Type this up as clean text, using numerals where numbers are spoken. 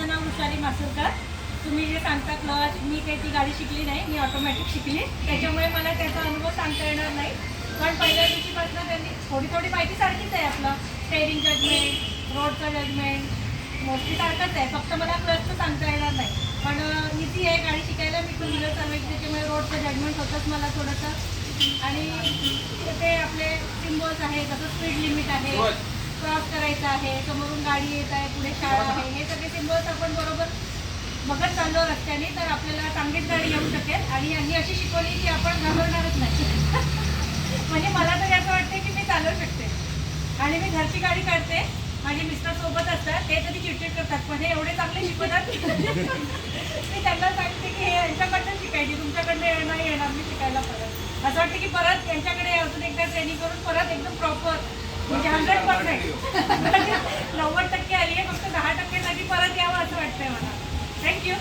माझं नाव वृषाली मासुरकर. तुम्ही जे सांगता क्लच, मी काही ती गाडी शिकली नाही, मी ऑटोमॅटिक शिकली. त्याच्यामुळे मला त्याचा अनुभव सांगता येणार नाही. पण पहिल्या दिवशीपासून त्यांनी थोडी माहिती सारखीच आहे. आपलं स्टेअरिंग जजमेंट, रोडचं जजमेंट मोस्टली सारखंच आहे. फक्त मला क्लचचं सांगता येणार नाही. पण इझी आहे गाडी शिकायला. मी टू व्हीलर चालवायची, त्याच्यामुळे रोडचं जजमेंट होतंच मला थोडंसं. आणि ते आपले सिम्बॉल्स आहे, जसं स्पीड लिमिट आहे, क्रॉस करायचं आहे, समोरून गाडी येत आहे, पुढे शाळा आहे, हे सगळे सिम्बॉल्स आपण बरोबर बघत चाललो रस्त्याने तर आपल्याला चांगलीच गाडी येऊ शकेल. आणि यांनी अशी शिकवली की आपण घाबरणारच नाही. म्हणजे मला तरी असं वाटते की मी चालवू शकते. आणि मी घरची गाडी काढते, माझे मिस्टर सोबत असतात, ते कधी चिडचिड करतात, पण हे एवढे चांगले शिकवतात. मी त्यांना सांगते की हे यांच्याकडनं शिकायची, तुमच्याकडनं नाही येणार मी शिकायला परत. असं वाटतं की परत यांच्याकडे अजून एकदा ट्रेनिंग करून परत एकदम प्रॉपर म्हणजे 100% 90% आली आहे, फक्त 10% साठी परत यावं असं वाटतंय मला. थँक्यू.